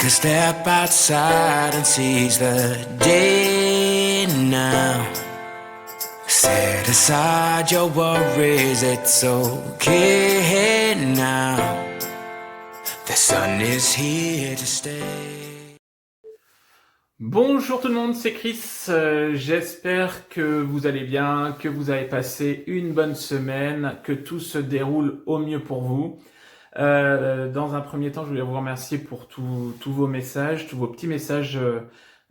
a step outside and seize the day now. Set aside your worries, it's okay now. The sun is here to stay. Bonjour tout le monde, c'est Chris. J'espère que vous allez bien, que vous avez passé une bonne semaine, que tout se déroule au mieux pour vous. Dans un premier temps, je voulais vous remercier pour tous vos messages, tous vos petits messages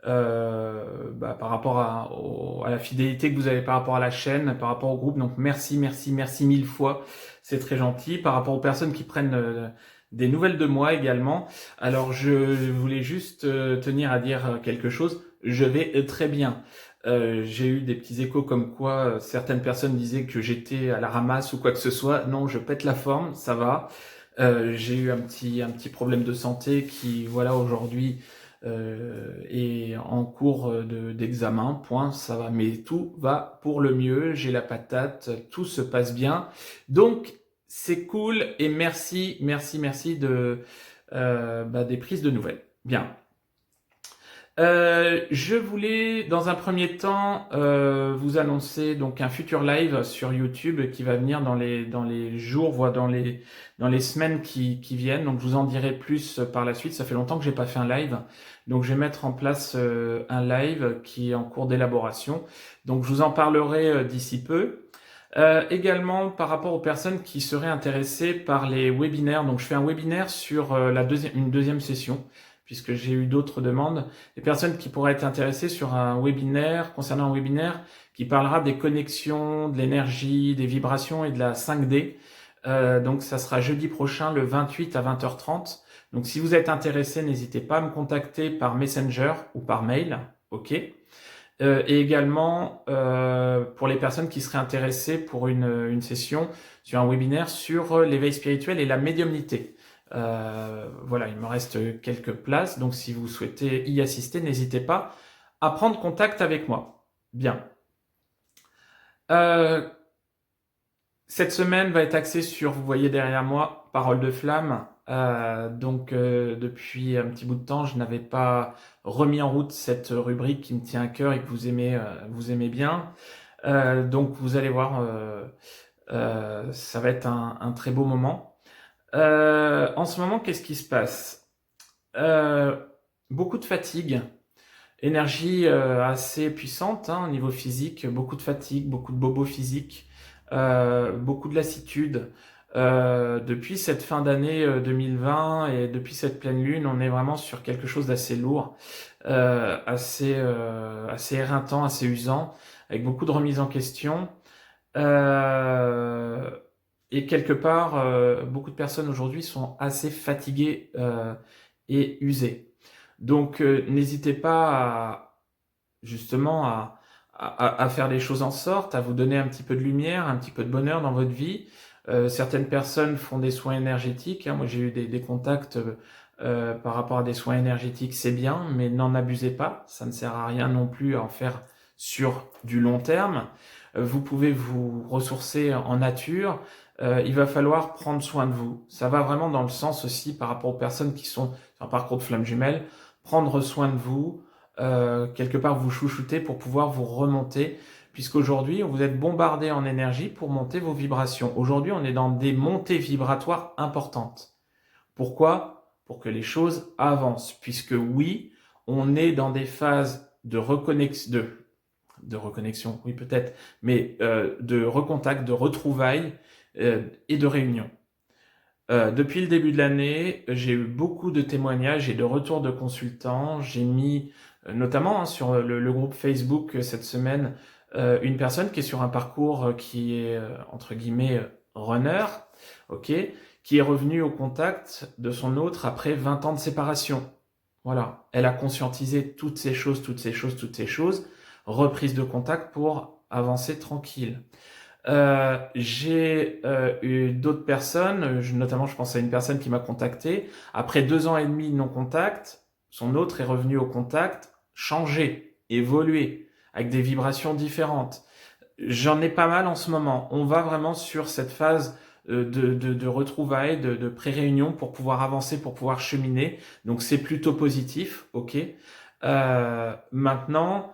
par rapport à la fidélité que vous avez par rapport à la chaîne, par rapport au groupe. Donc merci mille fois. C'est très gentil. Par rapport aux personnes qui prennent des nouvelles de moi également. Alors je voulais juste tenir à dire quelque chose. Je vais très bien. J'ai eu des petits échos comme quoi certaines personnes disaient que j'étais à la ramasse ou quoi que ce soit. Non, je pète la forme, ça va. J'ai eu un petit problème de santé qui, voilà, aujourd'hui est en cours d'examen. Point, ça va, mais tout va pour le mieux. J'ai la patate, tout se passe bien. Donc c'est cool et merci des prises de nouvelles. Bien. Je voulais dans un premier temps vous annoncer donc un futur live sur YouTube qui va venir dans les jours, voire dans les semaines qui viennent. Donc je vous en dirai plus par la suite. Ça fait longtemps que j'ai pas fait un live, donc je vais mettre en place un live qui est en cours d'élaboration. Donc je vous en parlerai d'ici peu. Également par rapport aux personnes qui seraient intéressées par les webinaires. Donc je fais un webinaire sur une deuxième session, puisque j'ai eu d'autres demandes. Des personnes qui pourraient être intéressées sur un webinaire, concernant un webinaire qui parlera des connexions, de l'énergie, des vibrations et de la 5D. Donc ça sera jeudi prochain, le 28 à 20h30. Donc si vous êtes intéressé, n'hésitez pas à me contacter par Messenger ou par mail. Ok. Et également pour les personnes qui seraient intéressées pour une session sur un webinaire sur l'éveil spirituel et la médiumnité. Voilà, il me reste quelques places, donc si vous souhaitez y assister, n'hésitez pas à prendre contact avec moi. Bien. Cette semaine va être axée sur, vous voyez derrière moi, Parole de flamme. Depuis un petit bout de temps, je n'avais pas remis en route cette rubrique qui me tient à cœur et que vous aimez bien. Donc vous allez voir, ça va être un très beau moment. En ce moment, qu'est-ce qui se passe? Beaucoup de fatigue, énergie assez puissante au niveau physique, beaucoup de fatigue, beaucoup de bobos physiques, beaucoup de lassitude. Depuis cette fin d'année 2020 et depuis cette pleine lune, on est vraiment sur quelque chose d'assez lourd, assez éreintant, assez usant, avec beaucoup de remises en question. Et quelque part, beaucoup de personnes aujourd'hui sont assez fatiguées et usées. Donc, n'hésitez pas justement à faire les choses en sorte, à vous donner un petit peu de lumière, un petit peu de bonheur dans votre vie. Certaines personnes font des soins énergétiques. Moi, j'ai eu des contacts par rapport à des soins énergétiques, c'est bien, mais n'en abusez pas. Ça ne sert à rien non plus à en faire sur du long terme. Vous pouvez vous ressourcer en nature. Il va falloir prendre soin de vous. Ça va vraiment dans le sens aussi par rapport aux personnes qui sont sur un parcours de flamme jumelle. Prendre soin de vous, quelque part vous chouchouter pour pouvoir vous remonter, puisqu'aujourd'hui vous êtes bombardé en énergie pour monter vos vibrations. Aujourd'hui on est dans des montées vibratoires importantes. Pourquoi? Pour que les choses avancent, puisque oui, on est dans des phases de reconnexion, oui peut-être, mais de recontact, de retrouvailles et de réunions. Depuis le début de l'année, j'ai eu beaucoup de témoignages et de retours de consultants. J'ai mis notamment sur le groupe Facebook cette semaine une personne qui est sur un parcours qui est entre guillemets runner, ok, qui est revenue au contact de son autre après 20 ans de séparation. Voilà, elle a conscientisé toutes ces choses, reprise de contact pour avancer tranquille. J'ai eu d'autres personnes, notamment je pense à une personne qui m'a contacté. Après 2 ans et demi de non-contact, son autre est revenu au contact, changé, évolué, avec des vibrations différentes. J'en ai pas mal en ce moment. On va vraiment sur cette phase de retrouvailles, de pré-réunions pour pouvoir avancer, pour pouvoir cheminer. Donc c'est plutôt positif, ok. Maintenant,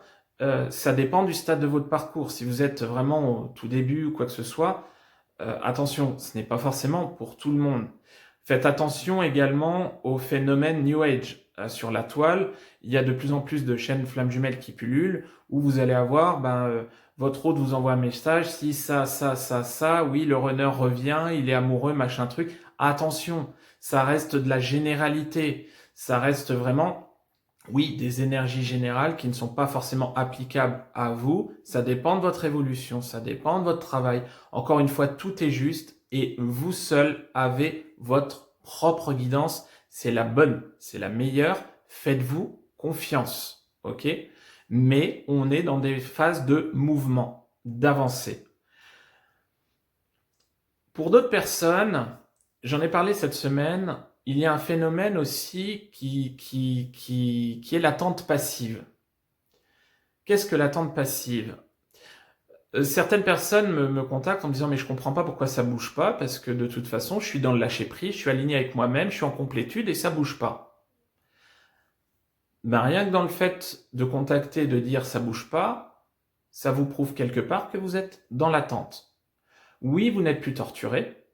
ça dépend du stade de votre parcours. Si vous êtes vraiment au tout début ou quoi que ce soit, attention, ce n'est pas forcément pour tout le monde. Faites attention également au phénomène New Age. Sur la toile, il y a de plus en plus de chaînes flammes jumelles qui pullulent, où vous allez avoir, votre hôte vous envoie un message, si ça, oui, le runner revient, il est amoureux, machin truc. Attention, ça reste de la généralité. Ça reste vraiment, oui, des énergies générales qui ne sont pas forcément applicables à vous. Ça dépend de votre évolution, ça dépend de votre travail. Encore une fois, tout est juste et vous seul avez votre propre guidance. C'est la bonne, c'est la meilleure. Faites-vous confiance, ok? Mais on est dans des phases de mouvement, d'avancée. Pour d'autres personnes, j'en ai parlé cette semaine, il y a un phénomène aussi qui est l'attente passive. Qu'est-ce que l'attente passive? Certaines personnes me contactent en me disant mais je comprends pas pourquoi ça bouge pas, parce que de toute façon je suis dans le lâcher prise, je suis aligné avec moi-même, je suis en complétude et ça bouge pas. Rien que dans le fait de contacter, de dire ça bouge pas, ça vous prouve quelque part que vous êtes dans l'attente. Oui, vous n'êtes plus torturé,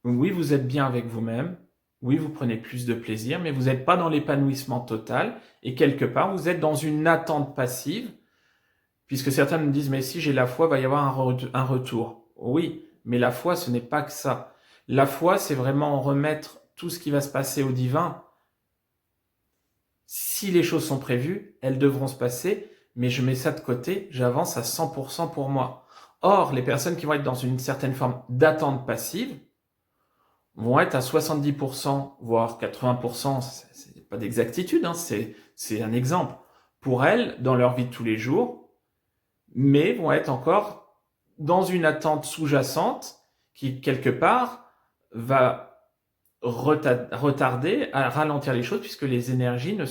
oui, vous êtes bien avec vous-même, oui, vous prenez plus de plaisir, mais vous n'êtes pas dans l'épanouissement total et quelque part vous êtes dans une attente passive. Puisque certains me disent, mais si j'ai la foi, il va y avoir un retour. Oui, mais la foi, ce n'est pas que ça. La foi, c'est vraiment remettre tout ce qui va se passer au divin. Si les choses sont prévues, elles devront se passer, mais je mets ça de côté, j'avance à 100% pour moi. Or, les personnes qui vont être dans une certaine forme d'attente passive vont être à 70%, voire 80%, c'est pas d'exactitude, hein, c'est un exemple. Pour elles, dans leur vie de tous les jours, mais vont être encore dans une attente sous-jacente qui, quelque part, va retarder, ralentir les choses puisque les énergies ne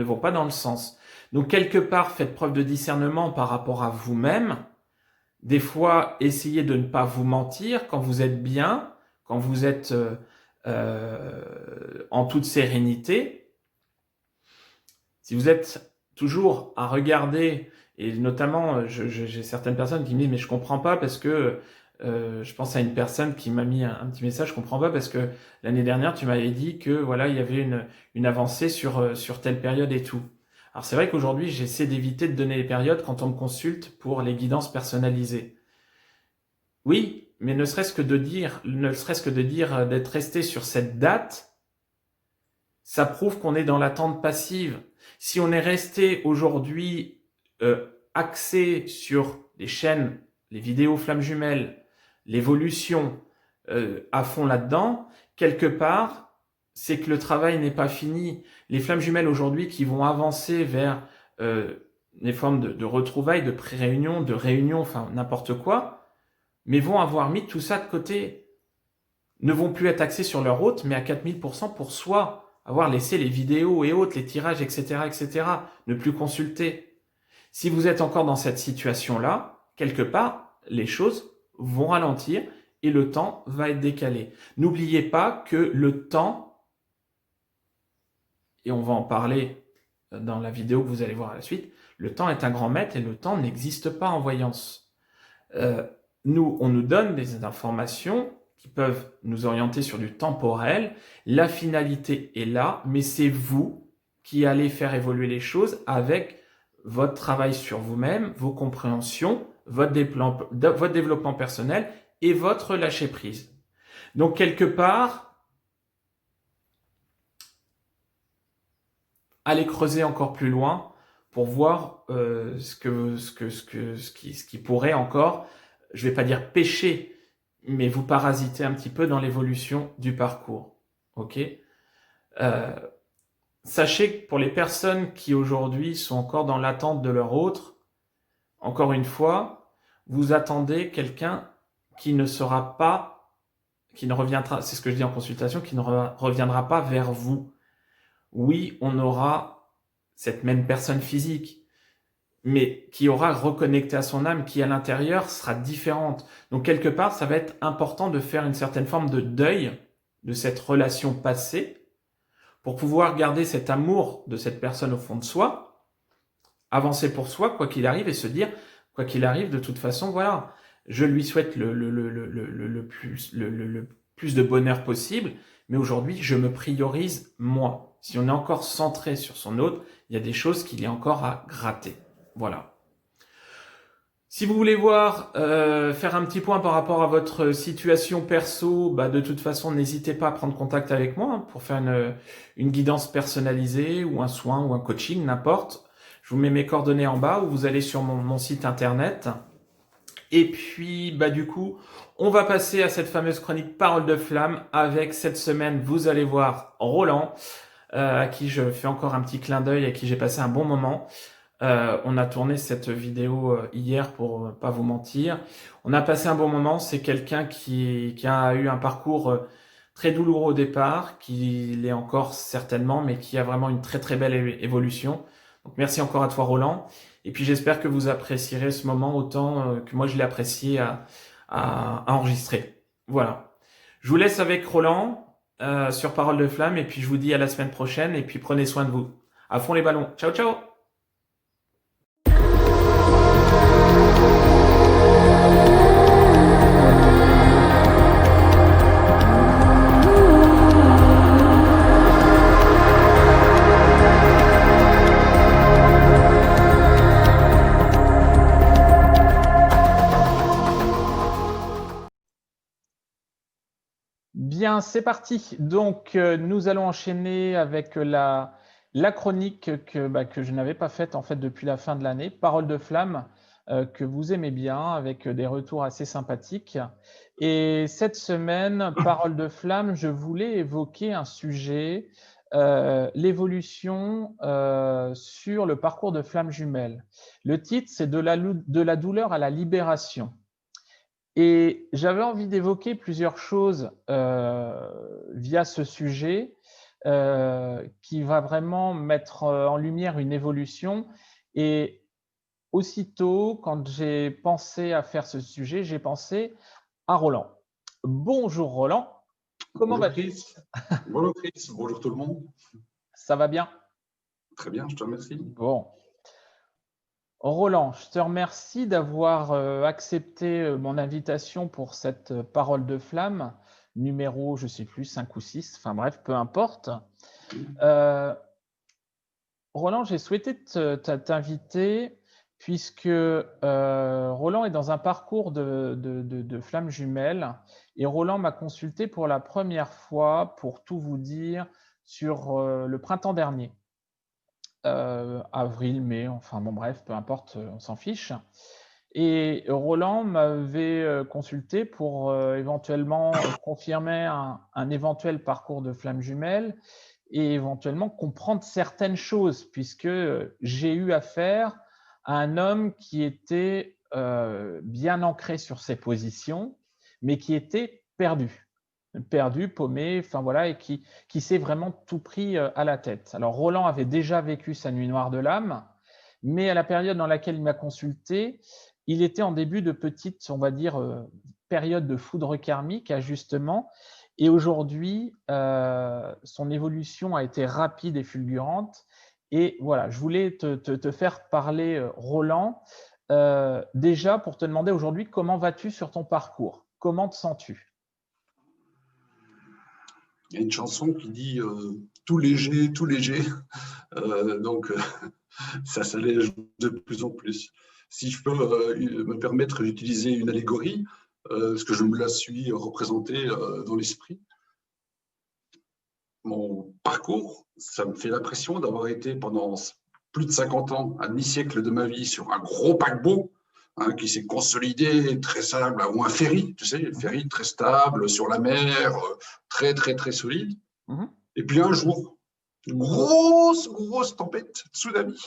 vont pas dans le sens. Donc, quelque part, faites preuve de discernement par rapport à vous-même. Des fois, essayez de ne pas vous mentir quand vous êtes bien, quand vous êtes en toute sérénité. Si vous êtes toujours à regarder, et notamment, j'ai certaines personnes qui me disent mais je comprends pas parce que je pense à une personne qui m'a mis un petit message, je comprends pas parce que l'année dernière tu m'avais dit que voilà il y avait une avancée sur telle période et tout. Alors c'est vrai qu'aujourd'hui j'essaie d'éviter de donner les périodes quand on me consulte pour les guidances personnalisées. Oui, mais ne serait-ce que de dire d'être resté sur cette date, ça prouve qu'on est dans l'attente passive. Si on est resté aujourd'hui axé sur les chaînes, les vidéos flammes jumelles, l'évolution à fond là-dedans, quelque part, c'est que le travail n'est pas fini. Les flammes jumelles aujourd'hui qui vont avancer vers les formes de retrouvailles, de pré-réunion, de réunion, enfin n'importe quoi, mais vont avoir mis tout ça de côté. Ne vont plus être axés sur leur hôte, mais à 4000% pour soi. Avoir laissé les vidéos et autres, les tirages, etc., ne plus consulter. Si vous êtes encore dans cette situation-là, quelque part, les choses vont ralentir et le temps va être décalé. N'oubliez pas que le temps, et on va en parler dans la vidéo que vous allez voir à la suite, le temps est un grand maître et le temps n'existe pas en voyance. On nous donne des informations qui peuvent nous orienter sur du temporel. La finalité est là, mais c'est vous qui allez faire évoluer les choses avec votre travail sur vous-même, vos compréhensions, votre développement personnel et votre lâcher-prise. Donc, quelque part, allez creuser encore plus loin pour voir ce qui pourrait encore, je ne vais pas dire pécher, mais vous parasiter un petit peu dans l'évolution du parcours. Ok ? Sachez que pour les personnes qui aujourd'hui sont encore dans l'attente de leur autre, encore une fois, vous attendez quelqu'un qui ne reviendra, c'est ce que je dis en consultation, qui ne reviendra pas vers vous. Oui, on aura cette même personne physique, mais qui aura reconnecté à son âme, qui à l'intérieur sera différente. Donc quelque part, ça va être important de faire une certaine forme de deuil de cette relation passée pour pouvoir garder cet amour de cette personne au fond de soi, avancer pour soi, quoi qu'il arrive, et se dire, quoi qu'il arrive, de toute façon, voilà, je lui souhaite le plus de bonheur possible, mais aujourd'hui, je me priorise moi. Si on est encore centré sur son autre, il y a des choses qu'il y a encore à gratter. Voilà. Si vous voulez voir, faire un petit point par rapport à votre situation perso, bah de toute façon, n'hésitez pas à prendre contact avec moi pour faire une guidance personnalisée ou un soin ou un coaching, n'importe. Je vous mets mes coordonnées en bas ou vous allez sur mon site internet. Et puis, bah du coup, on va passer à cette fameuse chronique Parole de Flamme avec cette semaine, vous allez voir Roland, à qui je fais encore un petit clin d'œil, à qui j'ai passé un bon moment. On a tourné cette vidéo hier pour pas vous mentir. On a passé un bon moment. C'est quelqu'un qui a eu un parcours très douloureux au départ, qui l'est encore certainement, mais qui a vraiment une très très belle évolution. Donc merci encore à toi Roland. Et puis j'espère que vous apprécierez ce moment autant que moi je l'ai apprécié à enregistrer. Voilà. Je vous laisse avec Roland sur Parole de Flamme et puis je vous dis à la semaine prochaine et puis prenez soin de vous. À fond les ballons. Ciao ciao. Bien, c'est parti. Donc, nous allons enchaîner avec la chronique que je n'avais pas faite en fait depuis la fin de l'année, Parole de Flamme, que vous aimez bien, avec des retours assez sympathiques. Et cette semaine, Parole de Flamme, je voulais évoquer un sujet, l'évolution sur le parcours de flamme jumelle. Le titre, c'est de la douleur à la libération. Et j'avais envie d'évoquer plusieurs choses via ce sujet qui va vraiment mettre en lumière une évolution. Et aussitôt, quand j'ai pensé à faire ce sujet, j'ai pensé à Roland. Bonjour Roland, comment vas-tu? Bonjour Chris, bonjour tout le monde. Ça va bien? Très bien, je te remercie. Bon. Roland, je te remercie d'avoir accepté mon invitation pour cette Parole de Flamme, numéro, je ne sais plus, 5 ou 6, enfin bref, peu importe. Roland, j'ai souhaité t'inviter puisque Roland est dans un parcours de flamme jumelle et Roland m'a consulté pour la première fois, pour tout vous dire, sur le printemps dernier. Avril, mai, enfin bon bref, peu importe, on s'en fiche. Et Roland m'avait consulté pour éventuellement confirmer un éventuel parcours de flamme jumelle et éventuellement comprendre certaines choses, puisque j'ai eu affaire à un homme qui était bien ancré sur ses positions, mais qui était perdu, paumé, enfin voilà, et qui s'est vraiment tout pris à la tête. Alors Roland avait déjà vécu sa nuit noire de l'âme, mais à la période dans laquelle il m'a consulté, il était en début de petite, on va dire, période de foudre karmique, ajustement, et aujourd'hui, son évolution a été rapide et fulgurante. Et voilà, je voulais te faire parler, Roland, déjà pour te demander aujourd'hui comment vas-tu sur ton parcours? Comment te sens-tu? Il y a une chanson qui dit tout léger, tout léger. Donc, ça s'allège de plus en plus. Si je peux me permettre d'utiliser une allégorie, parce que je me la suis représentée dans l'esprit, mon parcours, ça me fait l'impression d'avoir été pendant plus de 50 ans, un demi-siècle de ma vie, sur un gros paquebot qui s'est consolidé, très stable, ou un ferry, tu sais, un ferry très stable sur la mer, très, très, très solide. Et puis un jour, une grosse tempête, tsunami,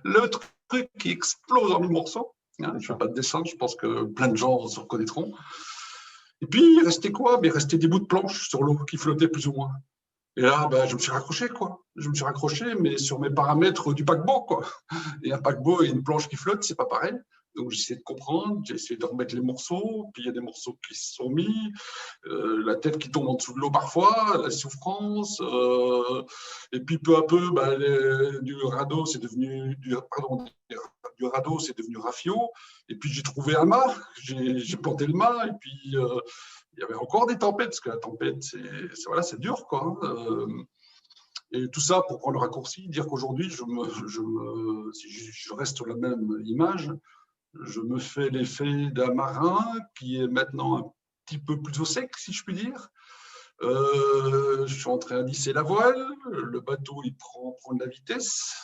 le truc qui explose en mille morceaux. Je ne fais pas de dessin, je pense que plein de gens se reconnaîtront. Et puis, il restait quoi? Il restait des bouts de planche sur l'eau qui flottaient plus ou moins. Et là, ben, je me suis raccroché, quoi. Je me suis raccroché, mais sur mes paramètres du paquebot, quoi. Et un paquebot et une planche qui flotte, c'est pas pareil. Donc, j'ai essayé de comprendre, j'ai essayé de remettre les morceaux, puis il y a des morceaux qui se sont mis, la tête qui tombe en dessous de l'eau parfois, la souffrance, et puis peu à peu, ben, du radeau, c'est devenu, du radeau, c'est devenu rafio, et puis j'ai trouvé un mât, j'ai planté le mât, et puis il y avait encore des tempêtes, parce que la tempête, voilà, c'est dur, quoi. Et tout ça pour prendre le raccourci, dire qu'aujourd'hui, si je reste sur la même image, je me fais l'effet d'un marin qui est maintenant un petit peu plus au sec, si je puis dire. Je suis en train d'hisser la voile, le bateau il prend de la vitesse.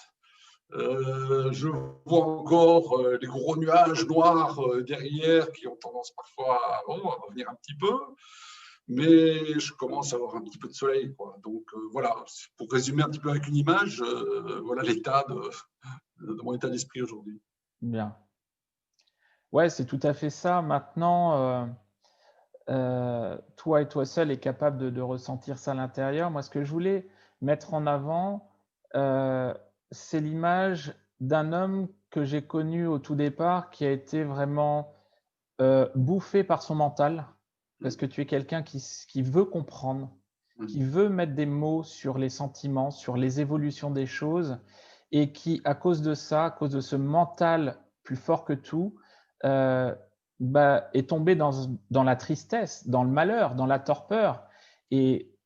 Je vois encore les gros nuages noirs derrière qui ont tendance parfois à revenir un petit peu, mais je commence à avoir un petit peu de soleil, quoi. Donc voilà, pour résumer un petit peu avec une image, voilà l'état de mon état d'esprit aujourd'hui. Bien. Ouais, c'est tout à fait ça. Maintenant, toi et toi seul est capable de ressentir ça à l'intérieur. Moi, ce que je voulais mettre en avant, c'est l'image d'un homme que j'ai connu au tout départ, qui a été vraiment bouffé par son mental, parce que tu es quelqu'un qui veut comprendre, qui veut mettre des mots sur les sentiments, sur les évolutions des choses, et qui, à cause de ça, à cause de ce mental plus fort que tout, est tombé dans la tristesse, dans le malheur, dans la torpeur. Et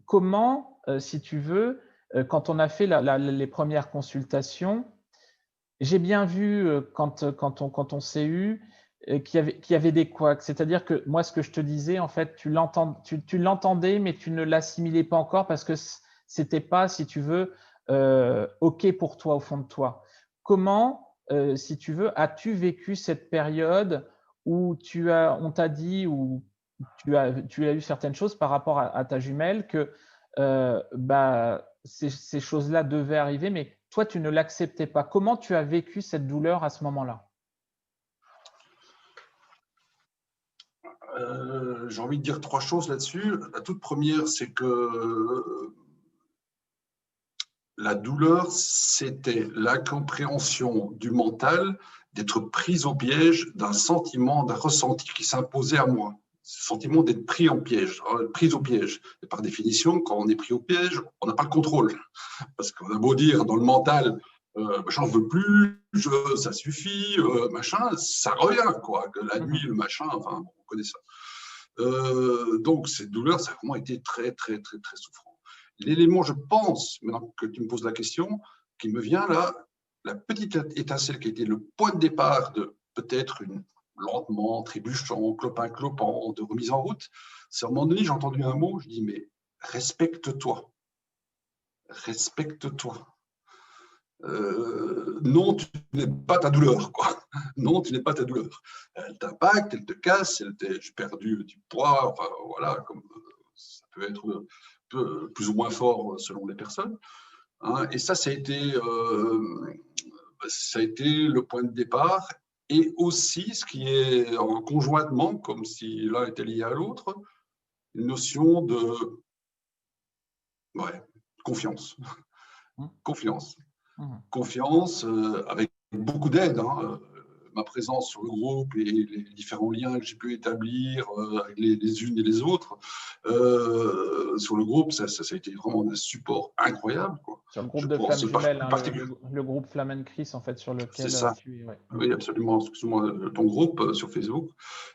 comment, si tu veux, quand on a fait les premières consultations, j'ai bien vu quand on s'est eu qu'il y avait des couacs. C'est-à-dire que moi, ce que je te disais, en fait, tu l'entendais, mais tu ne l'assimilais pas encore parce que c'était pas, si tu veux, OK pour toi au fond de toi. Comment, si tu veux, as-tu vécu cette période où on t'a dit ou tu as eu certaines choses par rapport à ta jumelle que ces choses-là devaient arriver, mais toi, tu ne l'acceptais pas. Comment tu as vécu cette douleur à ce moment-là? J'ai envie de dire trois choses là-dessus. La toute première, c'est que la douleur, c'était l'incompréhension du mental d'être prise au piège d'un sentiment, d'un ressenti qui s'imposait à moi. Ce sentiment d'être pris en piège, prise au piège. Et par définition, quand on est pris au piège, on n'a pas le contrôle. Parce qu'on a beau dire dans le mental, j'en veux plus, ça suffit, machin, ça revient, quoi. Que la nuit, le machin, enfin, on connaît ça. Donc, cette douleur, ça a vraiment été très, très, très, très souffrant. L'élément, je pense, maintenant que tu me poses la question, qui me vient là, la petite étincelle qui a été le point de départ de peut-être une lentement, trébuchant, clopin-clopant, de remise en route, c'est à un moment donné, j'ai entendu un mot, je dis, mais respecte-toi. Respecte-toi. Non, tu n'es pas ta douleur, quoi. Non, tu n'es pas ta douleur. Elle t'impacte, elle te casse, j'ai perdu du poids, enfin voilà, comme ça peut être plus ou moins fort selon les personnes. Hein, et ça a été le point de départ. Et aussi, ce qui est conjointement, comme si l'un était lié à l'autre, une notion de confiance. Confiance. Confiance avec beaucoup d'aide. Hein, ma présence sur le groupe et les différents liens que j'ai pu établir avec les unes et les autres sur le groupe, ça a été vraiment un support incroyable, quoi. Sur le groupe de Flammes Jumelles, le groupe Flamme Chris, en fait, sur lequel tu es. Ouais. Oui, absolument. Excuse-moi, ton groupe sur Facebook.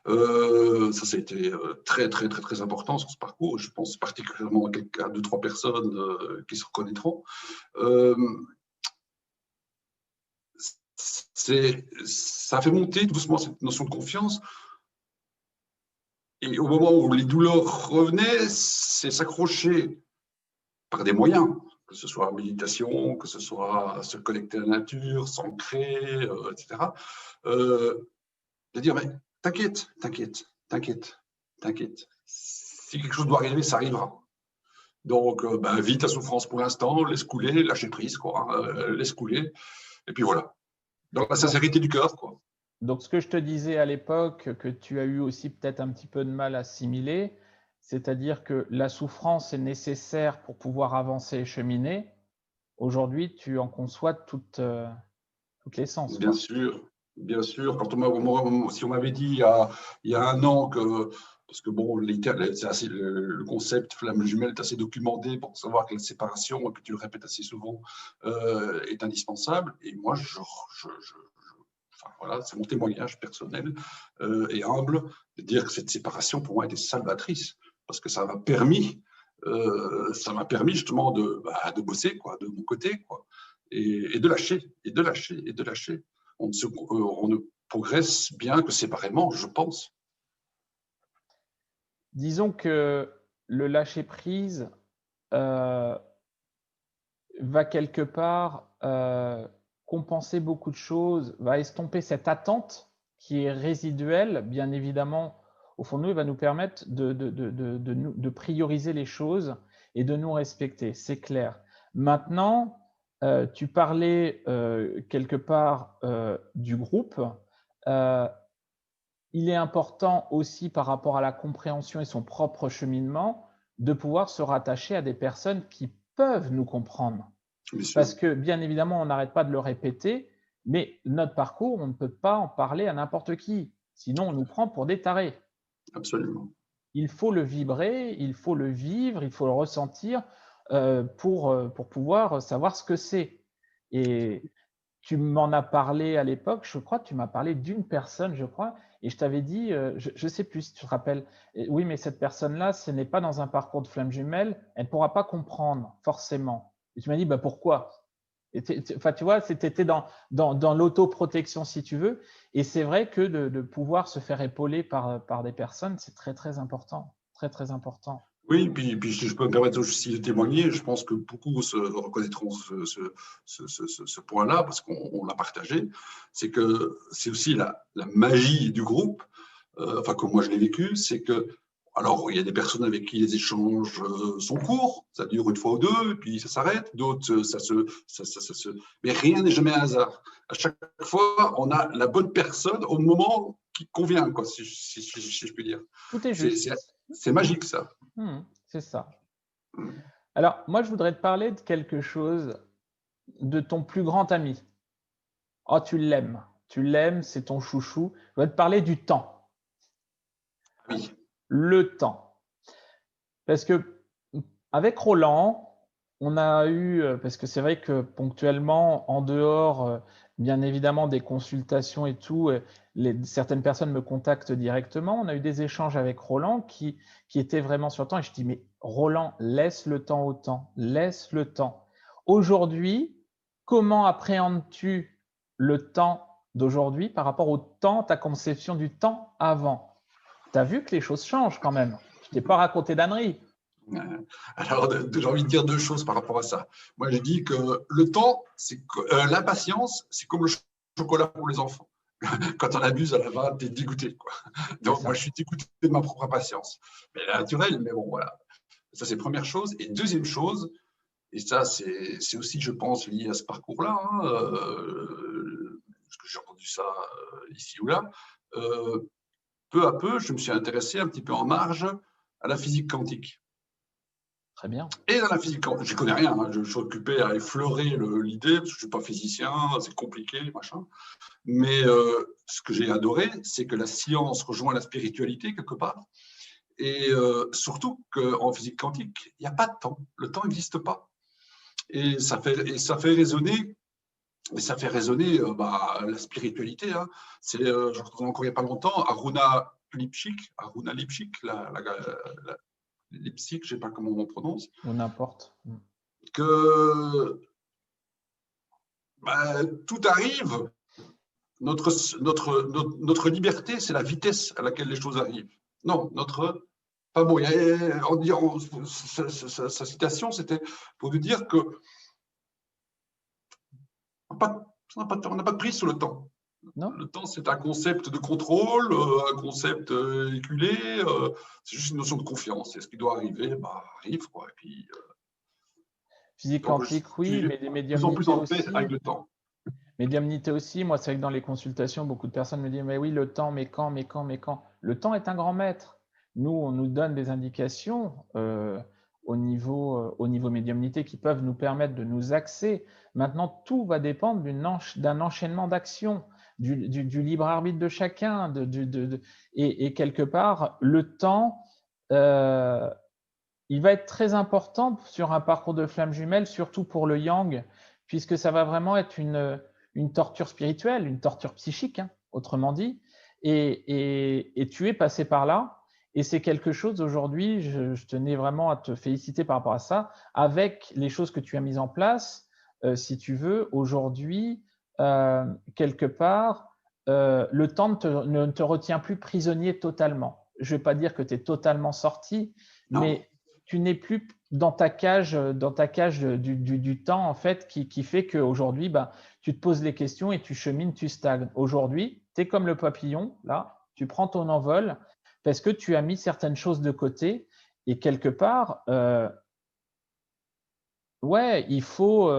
Ça a été très, très, très, très important sur ce parcours. Je pense particulièrement à 2-3 personnes qui se reconnaîtront. Ça a fait monter doucement cette notion de confiance. Et au moment où les douleurs revenaient, c'est s'accrocher par des moyens, que ce soit la méditation, que ce soit se connecter à la nature, s'ancrer, etc. De dire, mais t'inquiète, t'inquiète, t'inquiète, t'inquiète. Si quelque chose doit arriver, ça arrivera. Donc, vis ta souffrance pour l'instant, laisse couler, lâcher prise, quoi. Laisse couler. Et puis voilà. Dans la sincérité du cœur, quoi. Donc, ce que je te disais à l'époque, que tu as eu aussi peut-être un petit peu de mal à assimiler, c'est-à-dire que la souffrance est nécessaire pour pouvoir avancer et cheminer. Aujourd'hui, tu en conçois toute l'essence, Bien quoi. sûr, bien sûr. Si on m'avait dit il y a un an que, parce que bon, le concept flamme jumelle est assez documenté pour savoir que la séparation, et puis tu le répètes assez souvent, est indispensable. Et moi, enfin, voilà, c'est mon témoignage personnel et humble de dire que cette séparation, pour moi, était salvatrice, parce que ça m'a permis justement de bosser, quoi, de mon côté, quoi, et de lâcher, et de lâcher, et de lâcher. On ne progresse bien que séparément, je pense. Disons que le lâcher-prise va quelque part compenser beaucoup de choses, va estomper cette attente qui est résiduelle, bien évidemment, au fond de nous, il va nous permettre de prioriser les choses et de nous respecter, c'est clair. Maintenant, tu parlais quelque part du groupe. Il est important aussi par rapport à la compréhension et son propre cheminement de pouvoir se rattacher à des personnes qui peuvent nous comprendre. Bien sûr, Parce que bien évidemment, on n'arrête pas de le répéter, mais notre parcours, on ne peut pas en parler à n'importe qui. Sinon, on nous prend pour des tarés. absolument. Il faut le vibrer, il faut le vivre, il faut le ressentir pour pouvoir savoir ce que c'est. Et tu m'en as parlé à l'époque, je crois, tu m'as parlé d'une personne, je crois, et je t'avais dit, je ne sais plus si tu te rappelles, oui, mais cette personne-là, ce n'est pas dans un parcours de flamme jumelle, elle ne pourra pas comprendre forcément. Et tu m'as dit, bah, pourquoi? Enfin, tu vois, c'était dans l'autoprotection, si tu veux. Et c'est vrai que de pouvoir se faire épauler par des personnes, c'est très, très important. Très, très important. Oui, puis si je peux me permettre aussi de témoigner, je pense que beaucoup se reconnaîtront ce point-là, parce qu'on l'a partagé, c'est que c'est aussi la magie du groupe, enfin comme moi je l'ai vécu, c'est que, alors il y a des personnes avec qui les échanges sont courts, ça dure une fois ou deux, et puis ça s'arrête, d'autres, mais rien n'est jamais un hasard. À chaque fois, on a la bonne personne au moment qui convient, quoi, si je puis dire. Tout est juste. C'est magique, ça. C'est ça. Alors, moi, je voudrais te parler de quelque chose, de ton plus grand ami. Oh, tu l'aimes, c'est ton chouchou. Je voudrais te parler du temps. Oui. Le temps. Parce que avec Roland, on a eu, parce que c'est vrai que ponctuellement, en dehors, bien évidemment, des consultations et tout, certaines personnes me contactent directement. On a eu des échanges avec Roland qui étaient vraiment sur le temps. Et je dis, mais Roland, laisse le temps au temps, laisse le temps. Aujourd'hui, comment appréhendes-tu le temps d'aujourd'hui par rapport au temps, ta conception du temps avant? Tu as vu que les choses changent quand même. Je t'ai pas raconté d'âneries. Alors, j'ai envie de dire deux choses par rapport à ça. Moi, je dis que le temps, l'impatience, c'est comme le chocolat pour les enfants. Quand on abuse à la fin, tu es dégoûté, quoi. Donc, moi, je suis dégoûté de ma propre impatience. Mais naturel, mais bon, voilà. Ça, c'est première chose. Et deuxième chose, et ça, c'est aussi, je pense, lié à ce parcours-là, hein, parce que j'ai entendu ça ici ou là. Peu à peu, je me suis intéressé un petit peu en marge à la physique quantique. Très bien. Et dans la physique quantique, je ne connais rien, hein, je suis occupé à effleurer l'idée, parce que je ne suis pas physicien, c'est compliqué, machin. Mais ce que j'ai adoré, c'est que la science rejoint la spiritualité quelque part. Et surtout qu'en physique quantique, il n'y a pas de temps. Le temps n'existe pas. Et ça fait résonner. Et ça fait résonner la spiritualité. Hein. J'en entendais encore il n'y a pas longtemps, Aruna Lipchik, Lipchik, je ne sais pas comment on prononce. Ou n'importe. Que tout arrive. Notre liberté, c'est la vitesse à laquelle les choses arrivent. Non, pas bon. Sa citation, c'était pour nous dire que on n'a pas de prise sur le temps. Non. Le temps, c'est un concept de contrôle, un concept éculé. C'est juste une notion de confiance. Et ce qui doit arriver, arrive, quoi. Et puis, physique quantique, oui, mais les médiumnités aussi. Avec le temps. Médiumnité aussi, moi c'est vrai que dans les consultations, beaucoup de personnes me disent mais oui, le temps, mais quand? Le temps est un grand maître. nous, on nous donne des indications au niveau médiumnité qui peuvent nous permettre de nous axer. Maintenant, tout va dépendre d'un enchaînement d'actions, du libre arbitre de chacun. Et quelque part, le temps, il va être très important sur un parcours de flamme jumelle, surtout pour le yang, puisque ça va vraiment être une torture spirituelle, une torture psychique, hein, autrement dit. Et tu es passé par là. Et c'est quelque chose aujourd'hui, je tenais vraiment à te féliciter par rapport à ça, avec les choses que tu as mises en place, si tu veux, aujourd'hui, quelque part, le temps ne te retient plus prisonnier totalement. Je ne vais pas dire que tu es totalement sorti, Non. mais tu n'es plus dans ta cage du temps en fait qui fait qu'aujourd'hui, bah, tu te poses les questions et tu chemines, tu stagnes. Aujourd'hui, tu es comme le papillon, là, tu prends ton envol parce que tu as mis certaines choses de côté et quelque part, ouais, il faut,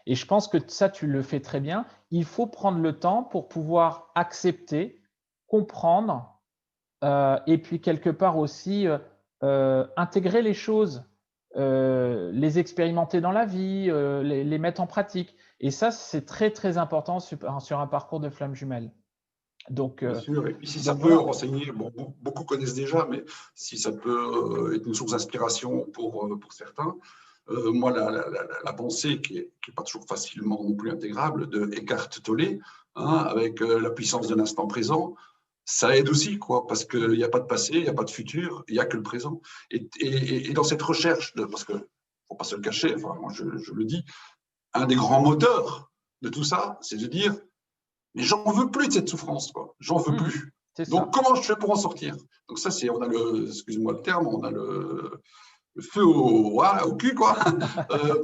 et je pense que ça, tu le fais très bien, il faut prendre le temps pour pouvoir accepter, comprendre et puis quelque part aussi intégrer les choses, les expérimenter dans la vie, les mettre en pratique. Et ça, c'est très très important sur un parcours de flamme jumelle. Donc, Bien sûr, et puis si ça peut voilà. renseigner, bon, beaucoup connaissent déjà, mais si ça peut être une source d'inspiration pour certains, moi, la pensée qui est pas toujours facilement non plus intégrable de Eckhart Tolle, hein, avec la puissance de l'instant présent, ça aide aussi, quoi, parce qu'il n'y a pas de passé, il n'y a pas de futur, il n'y a que le présent. Et dans cette recherche, parce qu'il ne faut pas se le cacher, enfin, moi je le dis, un des grands moteurs de tout ça, c'est de dire mais j'en veux plus de cette souffrance, quoi. J'en veux plus. Donc, comment je fais pour en sortir? Donc, ça, c'est, on a excuse-moi le terme, on a le feu au cul, quoi.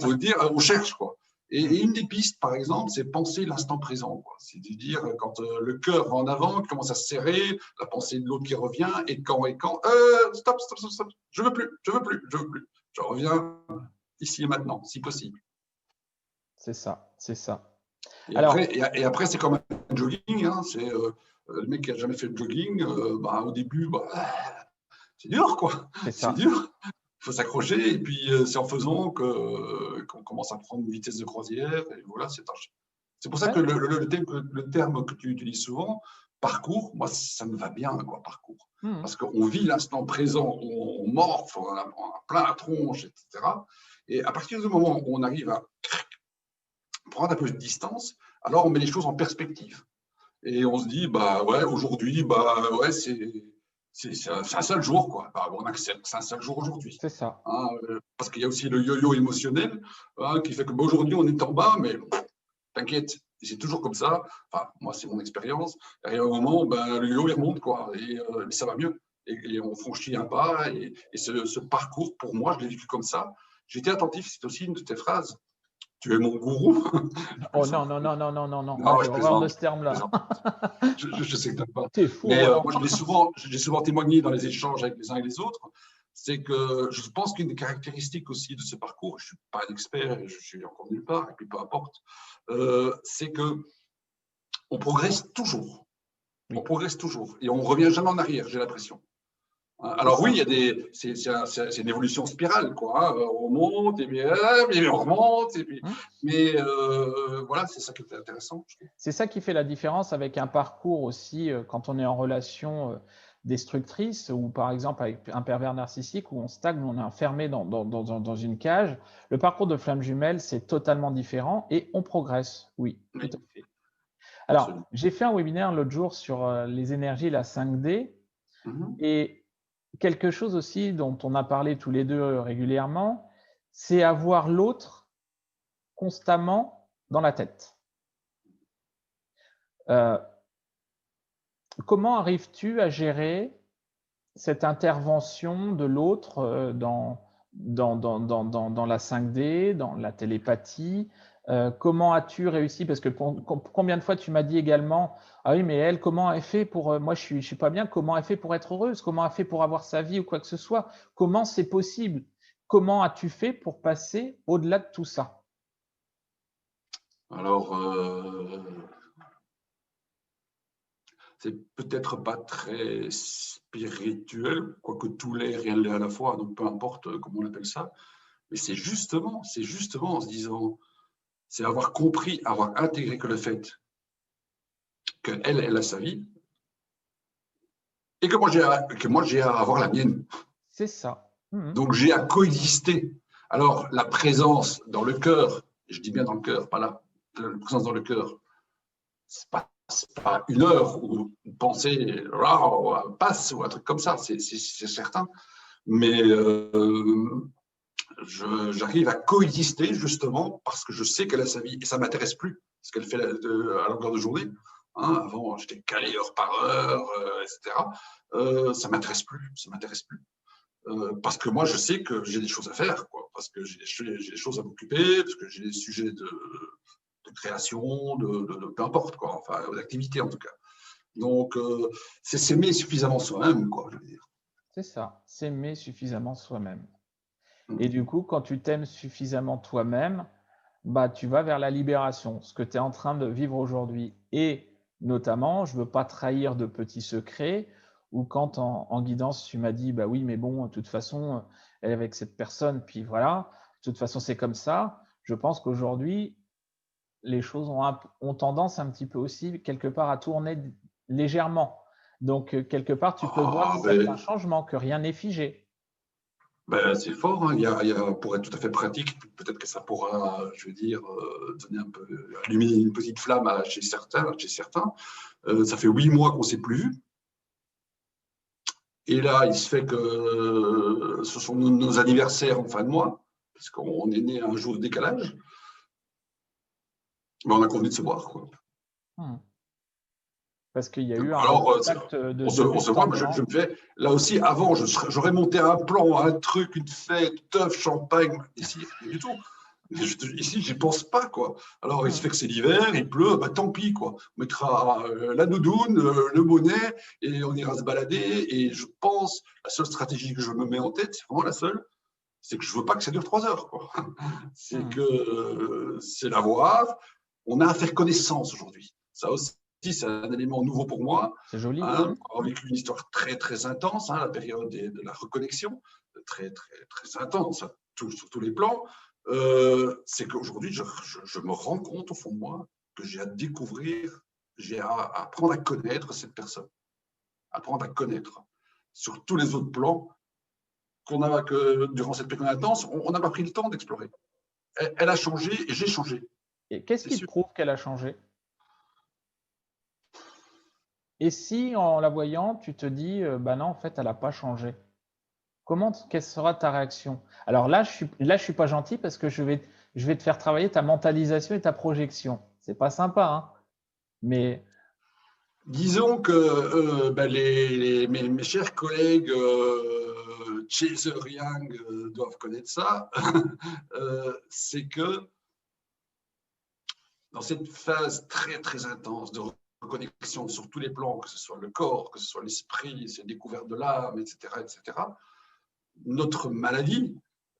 Faut dire, on cherche, quoi. Et une des pistes, par exemple, c'est penser l'instant présent, quoi. C'est de dire, quand le cœur va en avant, il commence à se serrer, la pensée de l'autre qui revient, et quand, stop, je veux plus. Je reviens ici et maintenant, si possible. C'est ça. Et Alors, après, c'est comme un jogging. Hein, c'est le mec qui n'a jamais fait de jogging. Au début, c'est dur, quoi. C'est dur. Il faut s'accrocher. Et puis, c'est en faisant qu'on commence à prendre une vitesse de croisière. Et voilà, c'est pour ça que le terme que tu utilises souvent, parcours, moi, ça me va bien, quoi, parcours. Parce qu'on vit l'instant présent, on morfe, on a plein la tronche, etc. Et à partir du moment où on arrive à prendre un peu de distance, alors on met les choses en perspective. Et on se dit, ouais, aujourd'hui, ouais, c'est un seul jour, quoi. On accepte, c'est un seul jour aujourd'hui. C'est ça. Hein, parce qu'il y a aussi le yo-yo émotionnel qui fait que aujourd'hui, on est en bas, mais t'inquiète, c'est toujours comme ça. Enfin, moi, c'est mon expérience. Et à un moment, le yo-yo, il remonte, quoi. Et ça va mieux. Et on franchit un pas. Et ce parcours, pour moi, je l'ai vécu comme ça. J'étais attentif, c'est aussi une de tes phrases. Tu es mon gourou. Oh non. Non, J'ai horreur de ce terme-là. Je sais que tu n'aimes pas. T'es fou. Mais moi, j'ai souvent témoigné dans les échanges avec les uns et les autres. C'est que je pense qu'une des caractéristiques aussi de ce parcours, je ne suis pas un expert, je suis encore nulle part, et puis peu importe, c'est qu'on progresse toujours. Oui. On progresse toujours. Et on ne revient jamais en arrière, j'ai l'impression. Alors oui, c'est une évolution spirale, quoi. On monte, et puis on remonte, et puis. Mais voilà, c'est ça qui est intéressant. C'est ça qui fait la différence avec un parcours aussi quand on est en relation destructrice ou par exemple avec un pervers narcissique où on stagne, on est enfermé dans une cage. Le parcours de flamme jumelle, c'est totalement différent et on progresse. Oui, tout à fait. Alors, j'ai fait un webinaire l'autre jour sur les énergies, la 5D, et quelque chose aussi dont on a parlé tous les deux régulièrement, c'est avoir l'autre constamment dans la tête. Comment arrives-tu à gérer cette intervention de l'autre dans la 5D, dans la télépathie? Comment as-tu réussi? Parce que combien de fois tu m'as dit également, ah oui, mais elle, comment elle fait pour, moi je suis pas bien, comment elle fait pour être heureuse? Comment elle fait pour avoir sa vie ou quoi que ce soit? Comment c'est possible? Comment as-tu fait pour passer au-delà de tout ça? Alors, C'est peut-être pas très spirituel, quoique tout l'est, rien ne l'est à la fois, donc peu importe comment on appelle ça. Mais c'est justement en se disant, c'est avoir compris, avoir intégré que le fait qu'elle, elle a sa vie et que moi j'ai à avoir la mienne. C'est ça. Donc j'ai à coexister. Alors la présence dans le cœur, je dis bien dans le cœur, pas là, la présence dans le cœur, c'est pas une heure où une pensée passe ou un truc comme ça, c'est certain. Mais j'arrive à coexister justement parce que je sais qu'elle a sa vie et ça ne m'intéresse plus ce qu'elle fait à longueur de journée. Hein, avant, j'étais calé heure par heure, etc. Ça ne m'intéresse plus. Parce que moi, je sais que j'ai des choses à faire, quoi, parce que j'ai des choses à m'occuper, parce que j'ai des sujets de création, de peu importe, quoi, enfin, d'activité en tout cas. Donc, c'est s'aimer suffisamment soi-même, quoi, je veux dire. C'est ça, s'aimer suffisamment soi-même. Et du coup, quand tu t'aimes suffisamment toi-même, bah, tu vas vers la libération, ce que tu es en train de vivre aujourd'hui. Et notamment, je ne veux pas trahir de petits secrets, ou quand en guidance, tu m'as dit, bah oui, mais bon, de toute façon, elle est avec cette personne, puis voilà, de toute façon, c'est comme ça. Je pense qu'aujourd'hui, les choses ont tendance un petit peu aussi, quelque part, à tourner légèrement. Donc, quelque part, tu peux voir certains changements, que rien n'est figé. Ben, c'est fort, hein. Pour être tout à fait pratique, peut-être que ça pourra, je veux dire, donner un peu, allumer une petite flamme chez certains. Ça fait 8 mois qu'on ne s'est plus vu. Et là, il se fait que ce sont nos anniversaires en fin de mois, parce qu'on est né à un jour de décalage. Mais on a convenu de se voir, quoi. Parce qu'il y a eu un contact de on se voit, mais je me fais, là aussi, avant, j'aurais monté un plan, un truc, une fête, teuf, champagne, ici, rien du tout. Ici, j'y pense pas, quoi. Alors, il se fait que c'est l'hiver, il pleut, bah tant pis, quoi. On mettra la doudoune, le bonnet, et on ira se balader. Et je pense, la seule stratégie que je me mets en tête, c'est vraiment la seule, c'est que je veux pas que ça dure 3 heures, quoi. C'est que c'est la voir. On a à faire connaissance aujourd'hui. Ça aussi, c'est un élément nouveau pour moi. C'est joli. Hein, on a vécu une histoire très, très intense, hein, la période de la reconnexion, très, très, très intense, sur tous les plans. C'est qu'aujourd'hui, je me rends compte au fond de moi que j'ai à découvrir, j'ai à apprendre à connaître cette personne, apprendre à connaître sur tous les autres plans que durant cette période intense, on n'a pas pris le temps d'explorer. Elle a changé et j'ai changé. Et qu'est-ce qui te prouve qu'elle a changé? Et si, en la voyant, tu te dis, bah non, en fait, elle n'a pas changé. Quelle sera ta réaction? Alors là, je suis pas gentil parce que je vais te faire travailler ta mentalisation et ta projection. C'est pas sympa, hein? Mais disons que mes chers collègues Chaser Young doivent connaître ça. C'est que dans cette phase très très intense de reconnexion sur tous les plans, que ce soit le corps, que ce soit l'esprit, cette découverte de l'âme, etc., notre maladie,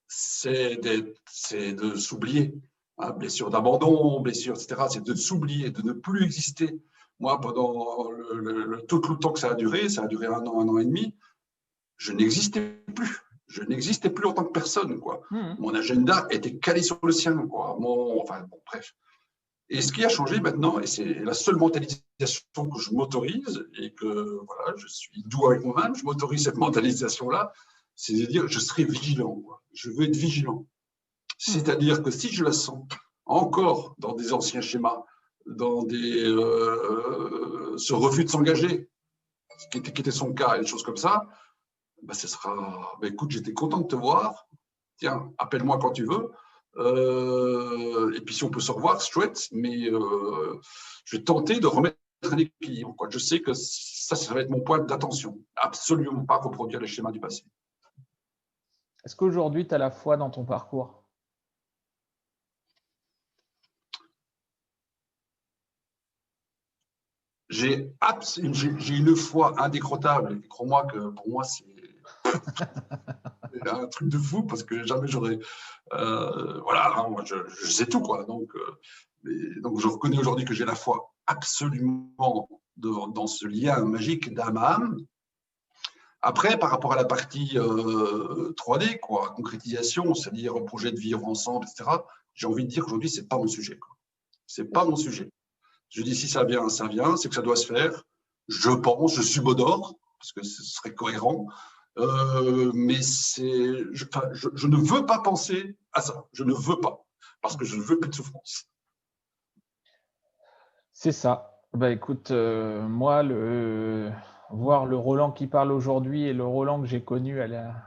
c'est de s'oublier. Hein, blessure d'abandon, blessure, etc., c'est de s'oublier, de ne plus exister. Moi, pendant tout le temps que ça a duré 1 an et demi, je n'existais plus. Je n'existais plus en tant que personne, quoi. Mon agenda était calé sur le sien, quoi. Bref. Et ce qui a changé maintenant, et c'est la seule mentalisation que je m'autorise, et que voilà, je suis doux avec moi-même, je m'autorise cette mentalisation-là, c'est de dire je serai vigilant, quoi. Je veux être vigilant. C'est-à-dire que si je la sens encore dans des anciens schémas, dans ce refus de s'engager, qui était son cas, et des choses comme ça, ben ce sera, ben écoute, j'étais content de te voir, tiens, appelle-moi quand tu veux, et puis si on peut se revoir, c'est chouette, mais je vais tenter de remettre un équilibre, quoi. Je sais que ça va être mon point d'attention, absolument pas reproduire les schémas du passé. Est-ce qu'aujourd'hui, tu as la foi dans ton parcours? J'ai une foi indécrottable. Crois-moi que pour moi, c'est un truc de fou parce que jamais j'aurais. Voilà, hein, moi, je sais tout, quoi. Donc, je reconnais aujourd'hui que j'ai la foi absolument dans ce lien magique d'âme à âme. Après, par rapport à la partie 3D, quoi, concrétisation, c'est-à-dire projet de vivre ensemble, etc., j'ai envie de dire qu'aujourd'hui, ce n'est pas mon sujet. Ce n'est pas mon sujet. Je dis, si ça vient, c'est que ça doit se faire. Je pense, je subodore, parce que ce serait cohérent, mais je ne veux pas penser à ça. Je ne veux pas, parce que je ne veux plus de souffrance. C'est ça. Bah, écoute, moi, voir le Roland qui parle aujourd'hui et le Roland que j'ai connu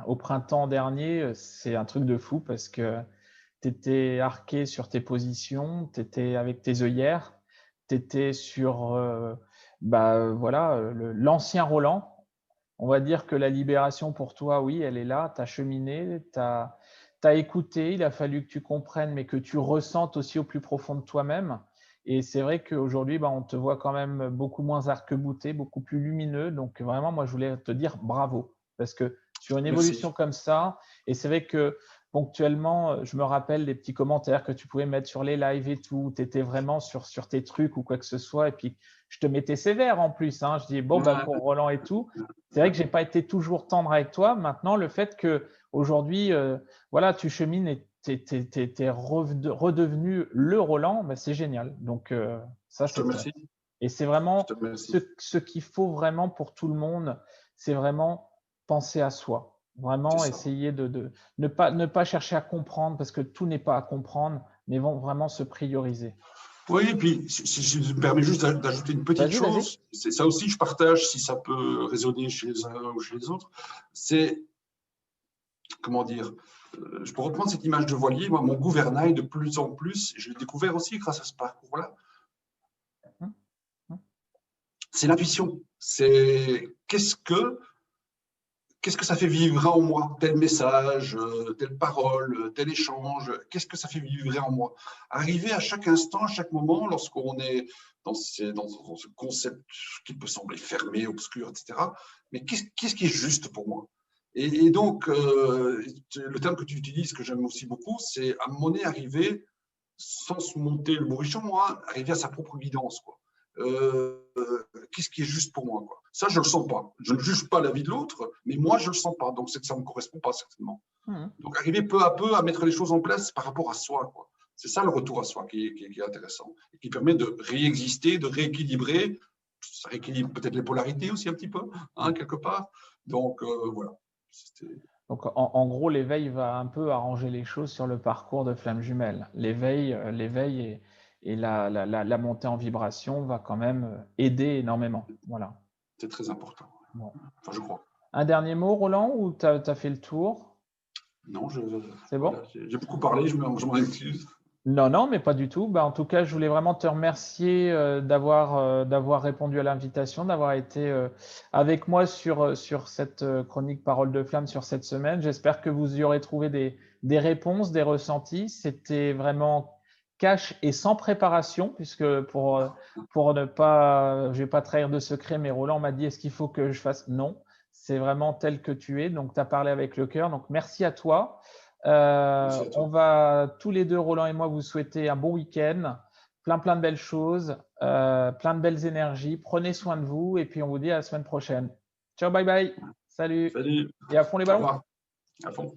au printemps dernier, c'est un truc de fou parce que tu étais arqué sur tes positions, tu étais avec tes œillères, tu étais sur voilà, l'ancien Roland. On va dire que la libération pour toi, oui, elle est là, tu as cheminé, tu as écouté, il a fallu que tu comprennes, mais que tu ressentes aussi au plus profond de toi-même. Et c'est vrai qu'aujourd'hui, on te voit quand même beaucoup moins arc-bouté, beaucoup plus lumineux. Donc vraiment, moi, je voulais te dire bravo. Parce que sur une évolution comme ça, et c'est vrai que ponctuellement, je me rappelle des petits commentaires que tu pouvais mettre sur les lives et tout. Tu étais vraiment sur tes trucs ou quoi que ce soit. Et puis, je te mettais sévère en plus. Je dis, bon, pour Roland et tout. C'est vrai que je n'ai pas été toujours tendre avec toi. Maintenant, le fait qu'aujourd'hui, voilà, tu chemines et tu es redevenu le Roland, c'est génial. Donc, ça, c'est top. Et c'est vraiment ce qu'il faut vraiment pour tout le monde, c'est vraiment penser à soi. Vraiment essayer de ne pas chercher à comprendre parce que tout n'est pas à comprendre, mais vraiment se prioriser. Oui, et puis si je me permets juste d'ajouter une petite chose, c'est ça aussi je partage, si ça peut résonner chez les uns ou chez les autres, c'est, comment dire, je peux reprendre cette image de voilier, moi, mon gouvernail de plus en plus, je l'ai découvert aussi grâce à ce parcours-là, c'est l'intuition, c'est qu'est-ce que ça fait vibrer en moi, tel message, telle parole, tel échange, qu'est-ce que ça fait vibrer en moi? Arriver à chaque instant, à chaque moment, lorsqu'on est dans ce concept qui peut sembler fermé, obscur, etc., mais qu'est-ce qui est juste pour moi? Et donc, le terme que tu utilises, que j'aime aussi beaucoup, c'est à un moment donné arriver, sans se monter le bourrichon, arriver à sa propre guidance, quoi. Qu'est-ce qui est juste pour moi, quoi. Ça, je ne le sens pas. Je ne juge pas la vie de l'autre, mais moi, je ne le sens pas. Donc, c'est que ça ne me correspond pas, certainement. Donc, arriver peu à peu à mettre les choses en place par rapport à soi, quoi. C'est ça le retour à soi qui est intéressant et qui permet de réexister, de rééquilibrer. Ça rééquilibre peut-être les polarités aussi un petit peu, quelque part. Donc, voilà. Donc, en gros, l'éveil va un peu arranger les choses sur le parcours de Flamme Jumelle. L'éveil et la montée en vibration va quand même aider énormément. Voilà. C'est très important. Bon. Enfin, je crois. Un dernier mot, Roland, ou tu as fait le tour? Non, c'est bon. Voilà, j'ai beaucoup parlé, je m'en excuse. Non, mais pas du tout. En tout cas, je voulais vraiment te remercier d'avoir répondu à l'invitation, d'avoir été avec moi sur cette chronique Parole de Flamme sur cette semaine. J'espère que vous y aurez trouvé des réponses, des ressentis. C'était vraiment cash et sans préparation, puisque pour ne pas, je vais pas trahir de secret, mais Roland m'a dit, est-ce qu'il faut que je fasse? Non, c'est vraiment tel que tu es. Donc, tu as parlé avec le cœur. Donc, merci à toi. On va tous les deux, Roland et moi, vous souhaiter un bon week-end, plein de belles choses, plein de belles énergies. Prenez soin de vous et puis on vous dit à la semaine prochaine. Ciao, bye bye. Salut. Salut. Et à fond les ballons. À fond.